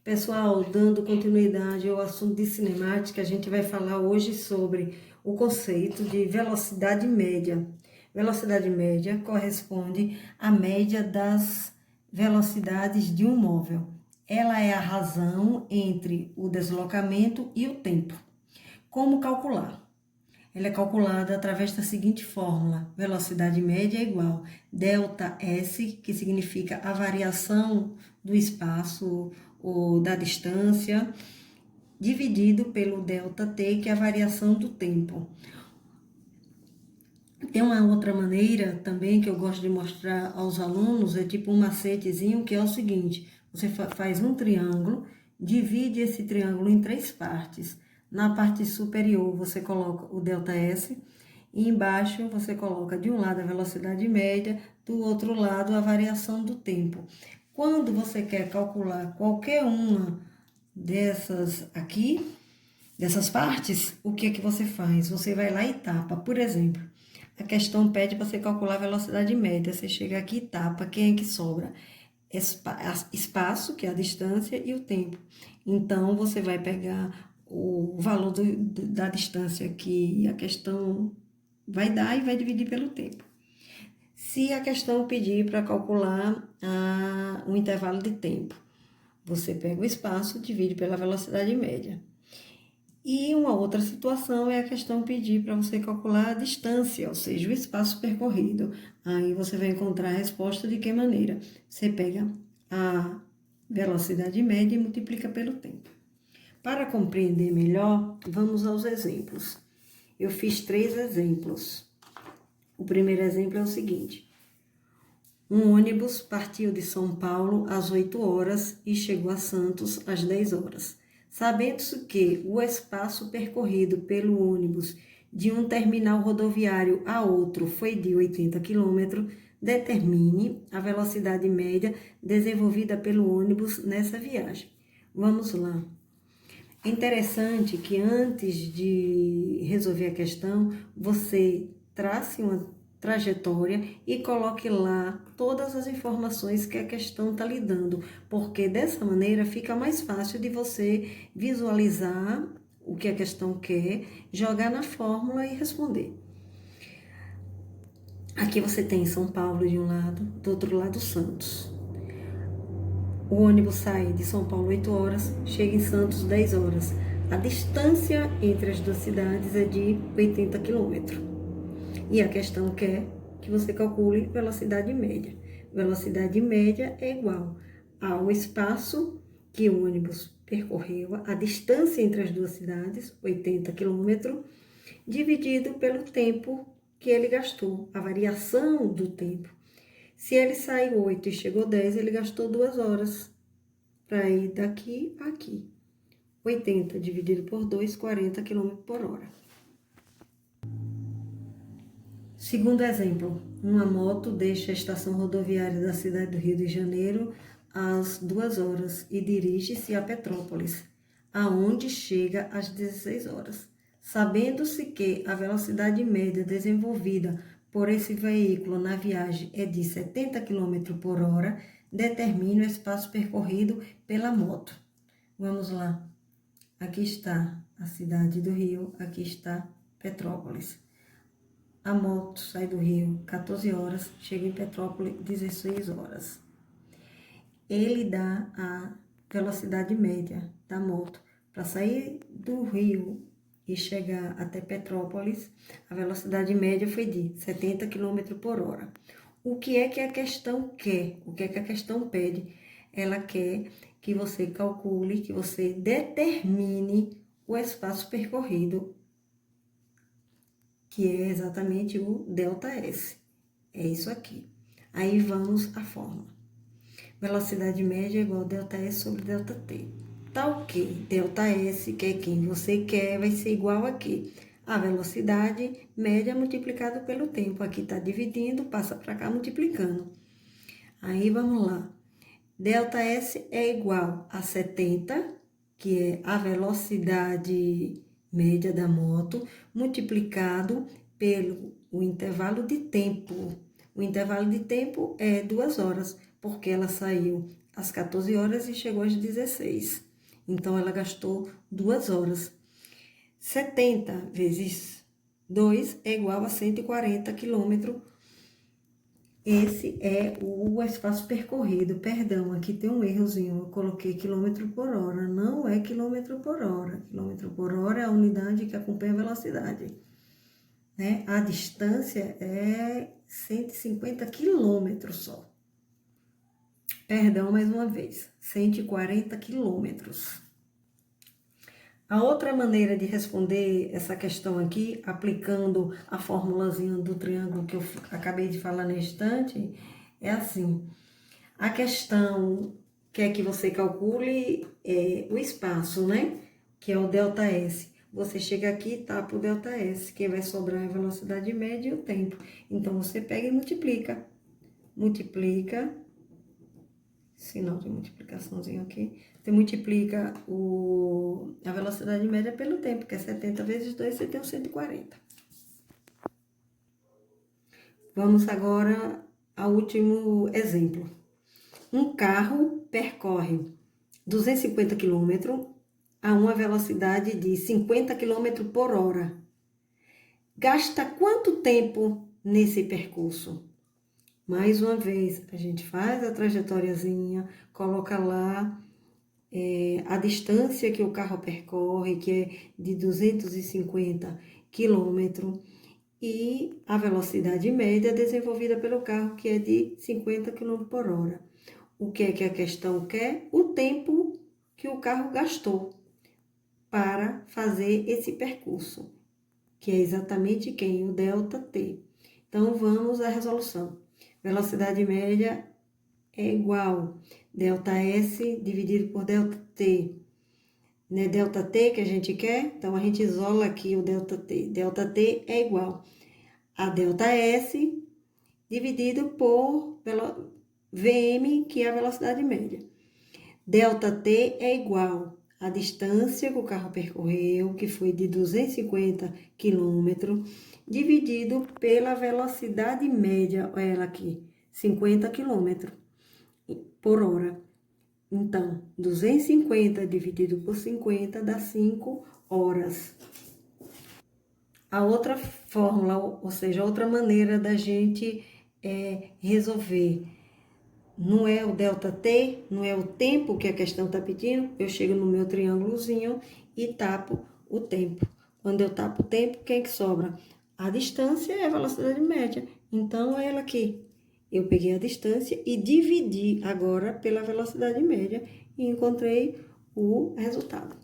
Pessoal, dando continuidade ao assunto de cinemática, a gente vai falar hoje sobre o conceito de velocidade média. Velocidade média corresponde à média das velocidades de um móvel. Ela é a razão entre o deslocamento e o tempo. Como calcular? Ela é calculada através da seguinte fórmula: velocidade média é igual ΔS, que significa a variação do espaço ou da distância, dividido pelo ΔT, que é a variação do tempo. Tem uma outra maneira também que eu gosto de mostrar aos alunos, é tipo um macetezinho, que é o seguinte: você faz um triângulo, divide esse triângulo em 3 partes. Na parte superior você coloca o ΔS e embaixo você coloca de um lado a velocidade média, do outro lado a variação do tempo. Quando você quer calcular qualquer uma dessas aqui, dessas partes, o que é que você faz? Você vai lá e tapa. Por exemplo, a questão pede para você calcular a velocidade média. Você chega aqui e tapa. Quem é que sobra? Espaço, que é a distância, e o tempo. Então, você vai pegar o valor da distância que a questão vai dar e vai dividir pelo tempo. Se a questão pedir para calcular um intervalo de tempo, você pega o espaço, divide pela velocidade média. E uma outra situação é a questão pedir para você calcular a distância, ou seja, o espaço percorrido. Aí você vai encontrar a resposta de que maneira? Você pega a velocidade média e multiplica pelo tempo. Para compreender melhor, vamos aos exemplos. Eu fiz 3 exemplos. O primeiro exemplo é o seguinte: um ônibus partiu de São Paulo às 8 horas e chegou a Santos às 10 horas. Sabendo-se que o espaço percorrido pelo ônibus de um terminal rodoviário a outro foi de 80 km, determine a velocidade média desenvolvida pelo ônibus nessa viagem. Vamos lá. É interessante que antes de resolver a questão, você trace uma trajetória e coloque lá todas as informações que a questão está lhe dando, porque dessa maneira fica mais fácil de você visualizar o que a questão quer, jogar na fórmula e responder. Aqui você tem São Paulo de um lado, do outro lado Santos. O ônibus sai de São Paulo 8 horas, chega em Santos 10 horas. A distância entre as duas cidades é de 80 km. E a questão quer que você calcule velocidade média. Velocidade média é igual ao espaço que o ônibus percorreu, a distância entre as duas cidades, 80 km, dividido pelo tempo que ele gastou, a variação do tempo. Se ele saiu 8 e chegou 10, ele gastou 2 horas para ir daqui a aqui. 80 dividido por 2, 40 km por hora. Segundo exemplo, uma moto deixa a estação rodoviária da cidade do Rio de Janeiro às 2 horas e dirige-se a Petrópolis, aonde chega às 16 horas. Sabendo-se que a velocidade média desenvolvida por esse veículo na viagem é de 70 km por hora, determine o espaço percorrido pela moto. Vamos lá. Aqui está a cidade do Rio, aqui está Petrópolis. A moto sai do Rio 14 horas, chega em Petrópolis 16 horas. Ele dá a velocidade média da moto. Para sair do Rio e chegar até Petrópolis, a velocidade média foi de 70 km por hora. O que é que a questão quer? O que é que a questão pede? Ela quer que você calcule, que você determine o espaço percorrido, que é exatamente o ΔS. É isso aqui. Aí vamos à fórmula. Velocidade média é igual a ΔS sobre ΔT. Tá ok. ΔS, que é quem você quer, vai ser igual a quê? A velocidade média multiplicado pelo tempo. Aqui tá dividindo, passa para cá multiplicando. Aí vamos lá. ΔS é igual a 70, que é a velocidade média da moto, multiplicado pelo o intervalo de tempo. O intervalo de tempo é 2 horas, porque ela saiu às 14 horas e chegou às 16. Então, ela gastou 2 horas. 70 vezes 2 é igual a 140 quilômetros. Esse é o espaço percorrido. Perdão, aqui tem um errozinho. Eu coloquei quilômetro por hora. Não é quilômetro por hora. Quilômetro por hora é a unidade que acompanha a velocidade, né? A distância é 150 quilômetros só. Perdão, mais uma vez. 140 quilômetros. A outra maneira de responder essa questão aqui, aplicando a formulazinha do triângulo que eu acabei de falar no instante, é assim. A questão quer que você calcule o espaço, né? Que é o ΔS. Você chega aqui e tapa o ΔS, que vai sobrar a velocidade média e o tempo. Então, você pega e multiplica. Multiplica, sinal de multiplicaçãozinho aqui. Você multiplica a velocidade média pelo tempo, que é 70 vezes 2, você tem os 140. Vamos agora ao último exemplo. Um carro percorre 250 km a uma velocidade de 50 km por hora. Gasta quanto tempo nesse percurso? Mais uma vez, a gente faz a trajetóriazinha, coloca lá a distância que o carro percorre, que é de 250 km, e a velocidade média desenvolvida pelo carro, que é de 50 km por hora. O que é que a questão quer? O tempo que o carro gastou para fazer esse percurso, que é exatamente quem? O ΔT. Então, vamos à resolução. Velocidade média é igual ΔS dividido por ΔT. Né? ΔT que a gente quer, então a gente isola aqui o ΔT. ΔT é igual a ΔS dividido por VM, que é a velocidade média. ΔT é igual à distância que o carro percorreu, que foi de 250 km, dividido pela velocidade média, olha ela aqui, 50 km por hora. Então, 250 dividido por 50 dá 5 horas. A outra fórmula, ou seja, a outra maneira da gente resolver, não é o ΔT, não é o tempo que a questão está pedindo, eu chego no meu triângulozinho e tapo o tempo. Quando eu tapo o tempo, quem que sobra? A distância é a velocidade média, então é ela aqui. Eu peguei a distância e dividi agora pela velocidade média e encontrei o resultado.